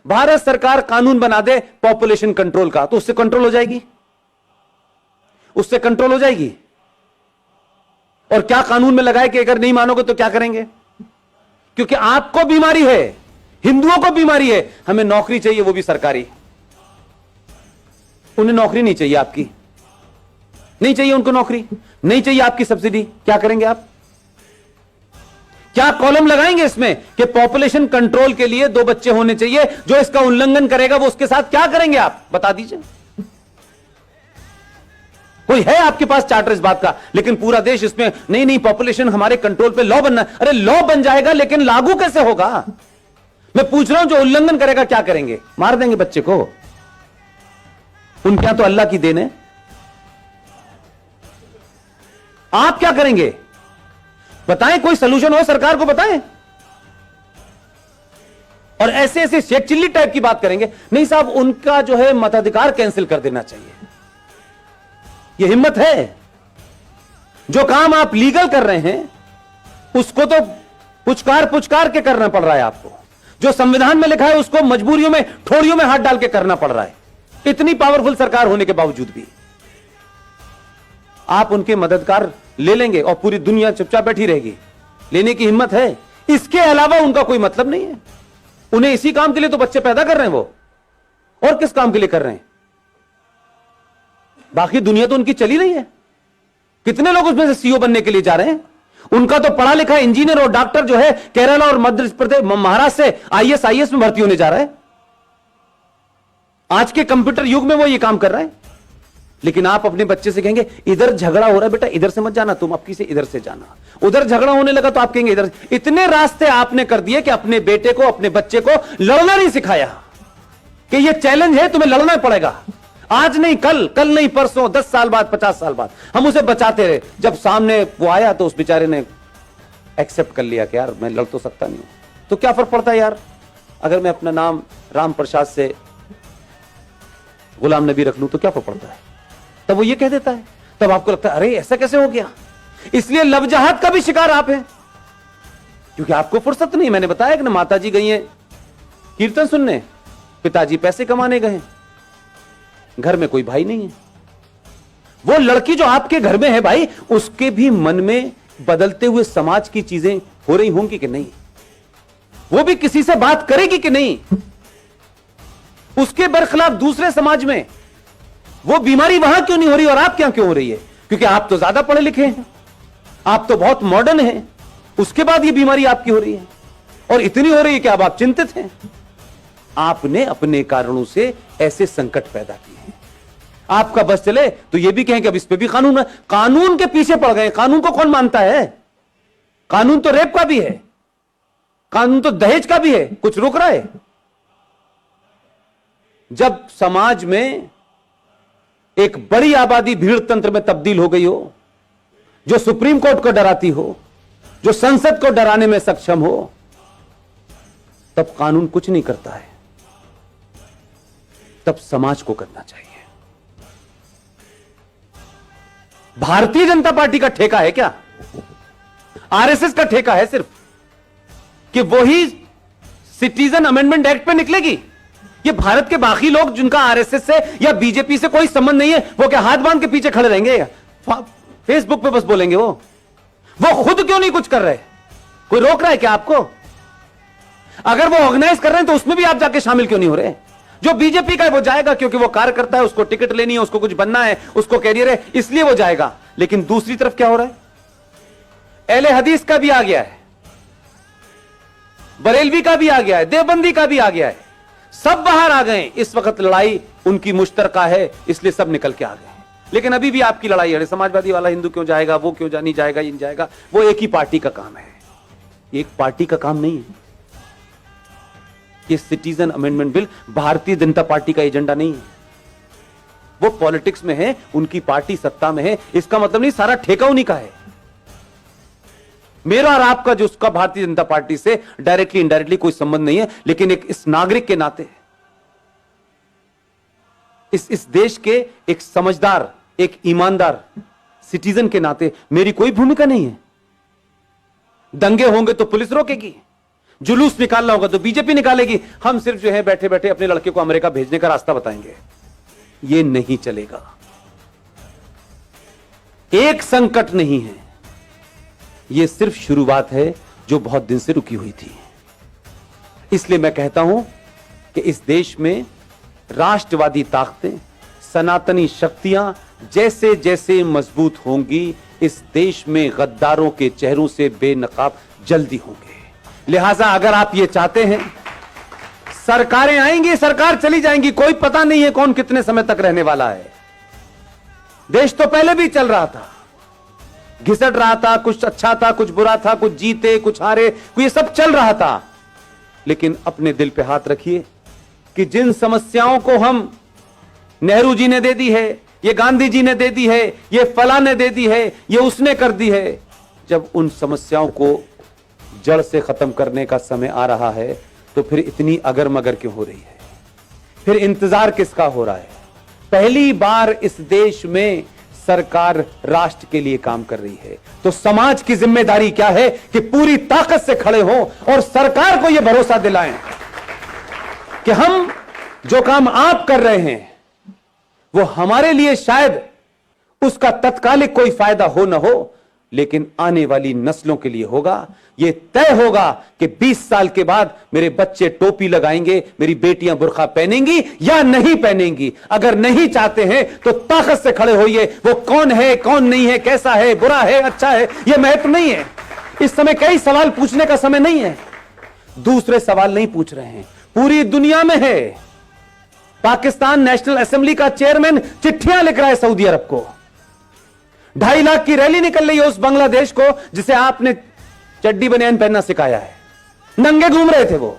भारत सरकार कानून बना दे पॉपुलेशन कंट्रोल का, तो उससे कंट्रोल हो जाएगी, उससे कंट्रोल हो जाएगी। और क्या कानून में लगाए कि अगर नहीं मानोगे तो क्या करेंगे? क्योंकि आपको बीमारी है, हिंदुओं को बीमारी है, हमें नौकरी चाहिए, वो भी सरकारी। उन्हें नौकरी नहीं चाहिए, आपकी नहीं चाहिए, उनको नौकरी नहीं चाहिए, आपकी सब्सिडी। क्या करेंगे आप? क्या कॉलम लगाएंगे इसमें कि पॉपुलेशन कंट्रोल के लिए 2 बच्चे होने चाहिए, जो इसका उल्लंघन करेगा वो उसके साथ क्या करेंगे आप? बता दीजिए। कोई है आपके पास चार्टर इस बात का? लेकिन पूरा देश इसमें नहीं नहीं, पॉपुलेशन हमारे कंट्रोल पे लॉ बनना। अरे लॉ बन जाएगा, लेकिन लागू कैसे होगा? मैं पूछ रहा हूं, जो उल्लंघन करेगा क्या करेंगे? मार देंगे बच्चे को? उनके यहां तो अल्लाह की देन है। आप क्या करेंगे? बताएं, कोई सलूशन हो सरकार को बताएं। और ऐसे ऐसे शेख चिल्ली टाइप की बात करेंगे। नहीं साहब, उनका जो है मताधिकार कैंसिल कर देना चाहिए। यह हिम्मत है? जो काम आप लीगल कर रहे हैं उसको तो पुचकार पुचकार के करना पड़ रहा है आपको। जो संविधान में लिखा है उसको मजबूरियों में, ठोड़ियों में हाथ डाल के करना पड़ रहा है, इतनी पावरफुल सरकार होने के बावजूद भी। आप उनके मददगार ले लेंगे और पूरी दुनिया चुपचाप बैठी रहेगी। लेने की हिम्मत है? इसके अलावा उनका कोई मतलब नहीं है। उन्हें इसी काम के लिए तो बच्चे पैदा कर रहे हैं वो, और किस काम के लिए कर रहे हैं? बाकी दुनिया तो उनकी चली रही है। कितने लोग उसमें से सीईओ बनने के लिए जा रहे हैं? उनका तो पढ़ा लिखा इंजीनियर और डॉक्टर जो है केरला और मध्य प्रदेश, महाराष्ट्र से आईएएस में भर्ती होने जा रहा है। आज के कंप्यूटर युग में वो ये काम कर रहा है। लेकिन आप अपने बच्चे से कहेंगे इधर झगड़ा हो रहा है बेटा, इधर से मत जाना, तुम अपनी से इधर से जाना। उधर झगड़ा होने लगा तो आप कहेंगे इधर। इतने रास्ते आपने कर दिए कि अपने बेटे को, अपने बच्चे को लड़ना नहीं सिखाया कि ये चैलेंज है, तुम्हें लड़ना पड़ेगा। आज नहीं कल, कल नहीं परसों, 10 साल बाद, 50 साल बाद हम उसे बचाते रहे। जब सामने वो आया तो उस बेचारे ने एक्सेप्ट कर लिया कि यार मैं लड़ तो सकता नहीं हूं। तो क्या फर्क पड़ता है यार, अगर मैं अपना नाम राम प्रसाद से गुलाम नबी रख लूं तो क्या फर्क पड़ता है? तब वो ये कह देता है, तब आपको लगता है अरे ऐसा कैसे हो गया। इसलिए लवजहाद का भी शिकार आप हैं, क्योंकि आपको फुर्सत नहीं। मैंने बताया कि ना, माताजी गई हैं कीर्तन सुनने, पिताजी पैसे कमाने गए, घर में कोई भाई नहीं है। वो लड़की जो आपके घर में है भाई, उसके भी मन में बदलते हुए समाज की चीजें हो रही होंगी कि नहीं? वो भी किसी से बात करेगी कि नहीं? उसके बरखिलाफ दूसरे समाज में वो बीमारी वहां क्यों नहीं हो रही और आप क्या क्यों हो रही है? क्योंकि आप तो ज्यादा पढ़े लिखे हैं, आप तो बहुत मॉडर्न हैं, उसके बाद ये बीमारी आपकी हो रही है। और इतनी हो रही है कि अब आप चिंतित हैं। आपने अपने कारणों से ऐसे संकट पैदा किए हैं। आपका बस चले तो ये भी कहें कि अब इस पे भी कानून है। कानून के पीछे पड़ गए। कानून को कौन मानता है? कानून तो रेप का भी है, कानून तो दहेज का भी है। कुछ रोक रहा है? जब समाज में एक बड़ी आबादी भीड़ तंत्र में तब्दील हो गई हो, जो सुप्रीम कोर्ट को डराती हो, जो संसद को डराने में सक्षम हो, तब कानून कुछ नहीं करता है, तब समाज को करना चाहिए। भारतीय जनता पार्टी का ठेका है क्या? आरएसएस का ठेका है सिर्फ कि वही सिटीजन अमेंडमेंट एक्ट पे निकलेगी? ये भारत के बाकी लोग जिनका आरएसएस से या बीजेपी से कोई संबंध नहीं है, वो क्या हाथ बांध के पीछे खड़े रहेंगे? फेसबुक पे बस बोलेंगे। वो खुद क्यों नहीं कुछ कर रहे? कोई रोक रहा है क्या आपको? अगर वो ऑर्गेनाइज कर रहे हैं तो उसमें भी आप जाके शामिल क्यों नहीं हो रहे? जो बीजेपी का है वो जाएगा क्योंकि वो कार्यकर्ता है, उसको टिकट लेनी है, उसको कुछ बनना है, उसको कैरियर है, इसलिए वो जाएगा। लेकिन दूसरी तरफ क्या हो रहा है? अहले हदीस का भी आ गया है, बरेलवी का भी आ गया है, देवबंदी का भी आ गया है, सब बाहर आ गए। इस वक्त लड़ाई उनकी मुश्तरका है, इसलिए सब निकल के आ गए। लेकिन अभी भी आपकी लड़ाई है, समाजवादी वाला हिंदू क्यों जाएगा, वो क्यों नहीं जाएगा, ये नहीं जाएगा। वो एक ही पार्टी का काम है, एक पार्टी का काम नहीं है। ये citizen amendment bill Bharatiya Janata party का एजेंडा नहीं है। वो पॉलिटिक्स में है, उनकी पार्टी सत्ता में है, इसका मतलब नहीं सारा ठेका उन्हीं का है। मेरा और आपका जो उसका भारतीय जनता पार्टी से डायरेक्टली इनडायरेक्टली कोई संबंध नहीं है, लेकिन एक इस नागरिक के नाते, इस देश के एक समझदार, एक ईमानदार सिटीजन के नाते मेरी कोई भूमिका नहीं है। दंगे होंगे तो पुलिस रोकेगी, जुलूस निकालना होगा तो बीजेपी निकालेगी, हम सिर्फ जो है बैठे बैठे अपने लड़के को अमेरिका भेजने का रास्ता बताएंगे। ये नहीं चलेगा। एक संकट नहीं है, यह सिर्फ शुरुआत है जो बहुत दिन से रुकी हुई थी। इसलिए मैं कहता हूं कि इस देश में राष्ट्रवादी ताकतें, सनातनी शक्तियां जैसे जैसे मजबूत होंगी, इस देश में गद्दारों के चेहरों से बेनकाब जल्दी होंगे। लिहाजा अगर आप ये चाहते हैं, सरकारें आएंगी, सरकार चली जाएंगी, कोई पता नहीं है कौन कितने समय तक रहने वाला है। देश तो पहले भी चल रहा था, घिसट रहा था, कुछ अच्छा था, कुछ बुरा था, कुछ जीते कुछ हारे, ये सब चल रहा था। लेकिन अपने दिल पे हाथ रखिए कि जिन समस्याओं को हम नेहरू जी ने दे दी है, ये गांधी जी ने दे दी है, ये फला ने दे दी है, ये उसने कर दी है, जब उन समस्याओं को जड़ से खत्म करने का समय आ रहा है तो फिर इतनी अगर मगर क्यों हो रही है? फिर इंतजार किसका हो रहा है? पहली बार इस देश में सरकार राष्ट्र के लिए काम कर रही है, तो समाज की जिम्मेदारी क्या है कि पूरी ताकत से खड़े हों और सरकार को यह भरोसा दिलाएं कि हम जो काम आप कर रहे हैं वो हमारे लिए शायद उसका तत्कालिक कोई फायदा हो ना हो, लेकिन आने वाली नस्लों के लिए होगा। यह तय होगा कि 20 साल के बाद मेरे बच्चे टोपी लगाएंगे, मेरी बेटियां बुर्का पहनेंगी या नहीं पहनेंगी। अगर नहीं चाहते हैं तो ताकत से खड़े होइए। वो कौन है, कौन नहीं है, कैसा है, बुरा है, अच्छा है, यह महत्व नहीं है। इस समय कई सवाल पूछने का समय नहीं है। दूसरे सवाल नहीं पूछ रहे हैं, पूरी दुनिया में है। पाकिस्तान नेशनल असेंबली का चेयरमैन चिट्ठियां लिख रहा है सऊदी अरब को। 2.5 लाख की रैली निकल रही है उस बांग्लादेश को जिसे आपने चड्डी बनियान पहनना सिखाया है। नंगे घूम रहे थे वो,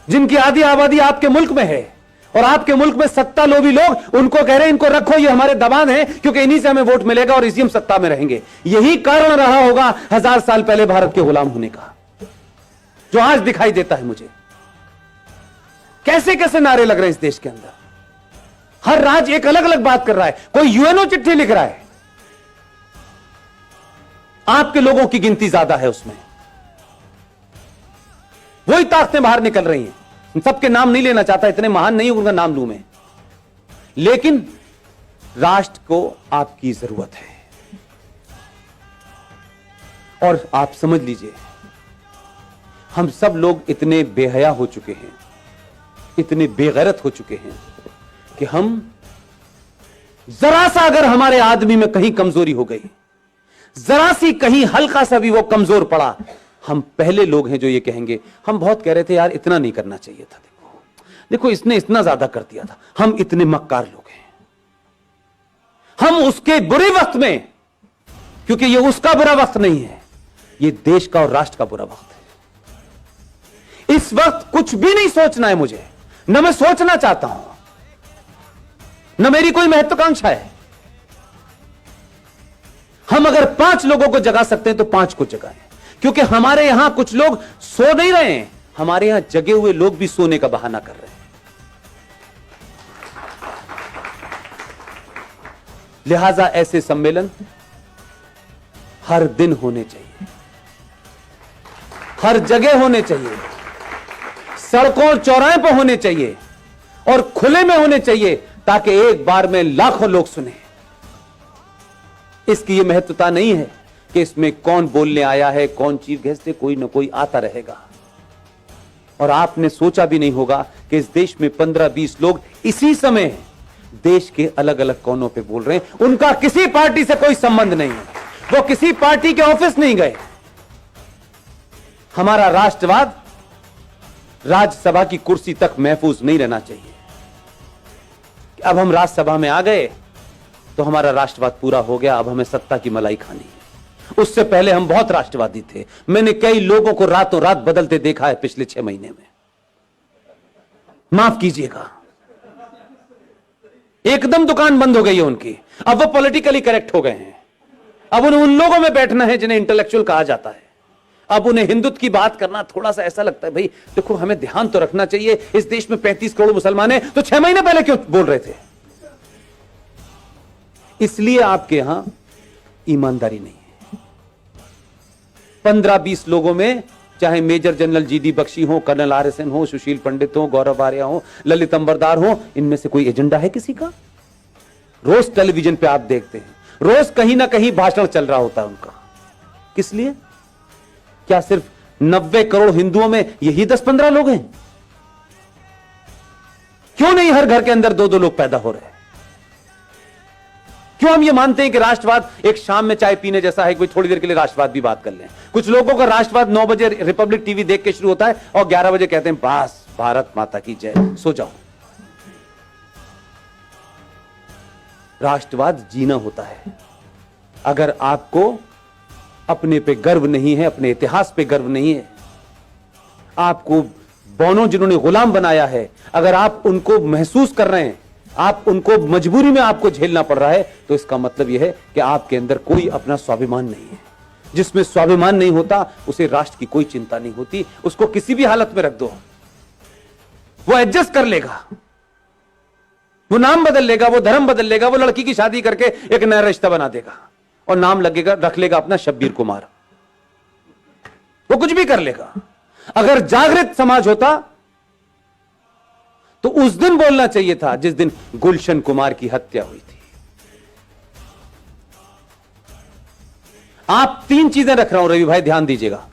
जिनकी आधी आबादी आपके मुल्क में है, और आपके मुल्क में सत्ता लोभी लोग उनको कह रहे हैं इनको रखो, ये हमारे दबान है, क्योंकि इन्हीं से हमें वोट मिलेगा और इसी हम सत्ता में रहेंगे। यही कारण रहा होगा 1000 साल पहले भारत के गुलाम होने का, जो आज दिखाई देता है मुझे। कैसे कैसे नारे लग रहे हैं इस देश के अंदर। हर राज्य एक अलग अलग बात कर रहा है। कोई यूएनओ चिट्ठी लिख रहा है, आपके लोगों की गिनती ज्यादा है उसमें। वही ताकतें बाहर निकल रही हैं। सबके नाम नहीं लेना चाहता, इतने महान नहीं उनका नाम लूं मैं, लेकिन राष्ट्र को आपकी जरूरत है। और आप समझ लीजिए, हम सब लोग इतने बेहया हो चुके हैं, इतने बेगैरत हो चुके हैं कि हम जरा सा अगर हमारे आदमी में कहीं कमजोरी हो गई, जरा सी कहीं हल्का सा भी वो कमजोर पड़ा, हम पहले लोग हैं जो ये कहेंगे। हम बहुत कह रहे थे यार इतना नहीं करना चाहिए था, देखो इसने इतना ज्यादा कर दिया था, हम इतने मक्कार लोग हैं। हम उसके बुरे वक्त में, क्योंकि ये उसका बुरा वक्त नहीं है, ये देश का और राष्ट्र का बुरा वक्त है। इस वक्त कुछ भी नहीं सोचना है मुझे, न मैं सोचना चाहता हूं, न मेरी कोई महत्वाकांक्षा है। हम अगर 5 लोगों को जगा सकते हैं तो 5 को जगाएं, क्योंकि हमारे यहां कुछ लोग सो नहीं रहे हैं, हमारे यहां जगे हुए लोग भी सोने का बहाना कर रहे हैं। लिहाजा ऐसे सम्मेलन हर दिन होने चाहिए, हर जगह होने चाहिए, सड़कों और चौराहे पर होने चाहिए और खुले में होने चाहिए, ताकि एक बार में लाखों लोग सुने। इसकी यह महत्वता नहीं है कि इसमें कौन बोलने आया है, कौन चीफ गेस्ट है, कोई ना कोई आता रहेगा। और आपने सोचा भी नहीं होगा कि इस देश में 15-20 लोग इसी समय देश के अलग अलग कोनों पे बोल रहे हैं। उनका किसी पार्टी से कोई संबंध नहीं है, वो किसी पार्टी के ऑफिस नहीं गए। हमारा राष्ट्रवाद राज्यसभा की कुर्सी तक महफूज नहीं रहना चाहिए। अब हम राज्यसभा में आ गए तो हमारा राष्ट्रवाद पूरा हो गया, अब हमें सत्ता की मलाई खानी है। उससे पहले हम बहुत राष्ट्रवादी थे। मैंने कई लोगों को रातों रात बदलते देखा है पिछले 6 महीने में, माफ कीजिएगा। एकदम दुकान बंद हो गई है उनकी, अब वो पॉलिटिकली करेक्ट हो गए हैं। अब उन्हें उन लोगों में बैठना है जिन्हें इंटेलेक्चुअल कहा जाता है। अब उन्हें हिंदुत्व की बात करना थोड़ा सा ऐसा लगता है, भाई देखो हमें ध्यान तो रखना चाहिए, इस देश में 35 करोड़ मुसलमान हैं, तो 6 महीने पहले क्यों बोल रहे थे? इसलिए आपके यहां ईमानदारी नहीं है। 15-20 लोगों में चाहे मेजर जनरल जीडी बख्शी हो, कर्नल RSN हो, सुशील पंडित हो, गौरव आर्या हो, ललित अंबरदार हो, इनमें से कोई एजेंडा है किसी का? रोज टेलीविजन पे आप देखते हैं, रोज कहीं ना कहीं भाषण चल रहा होता है उनका। किस लिए? क्या सिर्फ 90 करोड़ हिंदुओं में यही 10-15 लोग हैं? क्यों नहीं हर घर के अंदर 2-2 लोग पैदा हो रहे हैं? क्यों हम ये मानते हैं कि राष्ट्रवाद एक शाम में चाय पीने जैसा है, कोई थोड़ी देर के लिए राष्ट्रवाद भी बात कर लें? कुछ लोगों का राष्ट्रवाद 9 बजे रिपब्लिक टीवी देख के शुरू होता है और 11 बजे कहते हैं बस भारत माता की जय, सो जाओ। राष्ट्रवाद जीना होता है। अगर आपको अपने पे गर्व नहीं है, अपने इतिहास पे गर्व नहीं है, आपको बौनों जिन्होंने गुलाम बनाया है, अगर आप उनको महसूस कर रहे हैं, आप उनको मजबूरी में आपको झेलना पड़ रहा है, तो इसका मतलब यह है कि आपके अंदर कोई अपना स्वाभिमान नहीं है। जिसमें स्वाभिमान नहीं होता उसे राष्ट्र की कोई चिंता नहीं होती। उसको किसी भी हालत में रख दो, वो एडजस्ट कर लेगा, वो नाम बदल लेगा, वो धर्म बदल लेगा, वो लड़की की शादी करके एक नया रिश्ता बना देगा और नाम लगेगा, रख लेगा अपना शब्बीर कुमार। वो कुछ भी कर लेगा। अगर जागृत समाज होता तो उस दिन बोलना चाहिए था जिस दिन गुलशन कुमार की हत्या हुई थी। आप 3 चीजें रख रहा हूं रवि भाई, ध्यान दीजिएगा।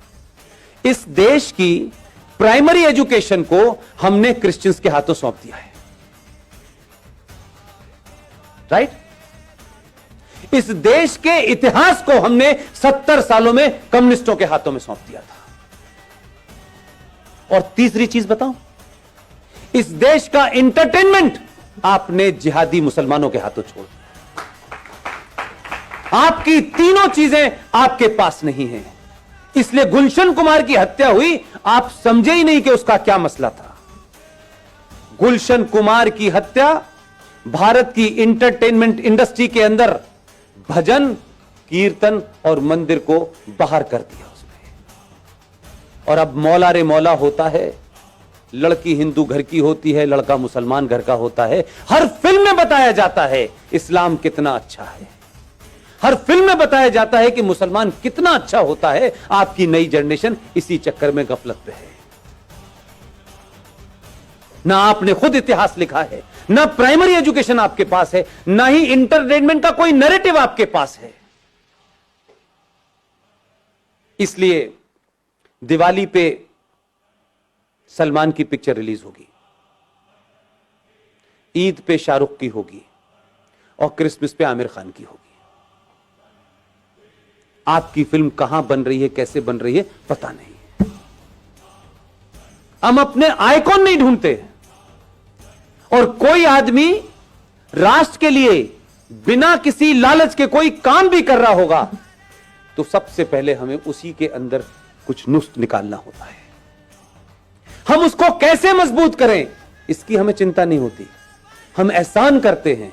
इस देश की प्राइमरी एजुकेशन को हमने क्रिश्चियंस के हाथों सौंप दिया है, राइट? इस देश के इतिहास को हमने 70 सालों में कम्युनिस्टों के हाथों में सौंप दिया था। और तीसरी चीज बताऊं, इस देश का एंटरटेनमेंट आपने जिहादी मुसलमानों के हाथों छोड़ दिया। आपकी तीनों चीजें आपके पास नहीं हैं, इसलिए गुलशन कुमार की हत्या हुई, आप समझे ही नहीं कि उसका क्या मसला था। गुलशन कुमार की हत्या भारत की एंटरटेनमेंट इंडस्ट्री के अंदर भजन, कीर्तन और मंदिर को बाहर कर दिया उसने। और अब मौला रे मौला होता है, लड़की हिंदू घर की होती है, लड़का मुसलमान घर का होता है। हर फिल्म में बताया जाता है इस्लाम कितना अच्छा है, हर फिल्म में बताया जाता है कि मुसलमान कितना अच्छा होता है। आपकी नई जनरेशन इसी चक्कर में गफलत पे है। ना आपने खुद इतिहास लिखा है, ना प्राइमरी एजुकेशन आपके पास है, ना ही इंटरटेनमेंट का कोई नैरेटिव आपके पास है। इसलिए दिवाली पे सलमान की पिक्चर रिलीज होगी, ईद पे शाहरुख की होगी और क्रिसमस पे आमिर खान की होगी। आपकी फिल्म कहां बन रही है, कैसे बन रही है, पता नहीं। हम अपने आइकॉन नहीं ढूंढते। और कोई आदमी राष्ट्र के लिए बिना किसी लालच के कोई काम भी कर रहा होगा तो सबसे पहले हमें उसी के अंदर कुछ नुस्ख निकालना होता है। हम उसको कैसे मजबूत करें इसकी हमें चिंता नहीं होती। हम एहसान करते हैं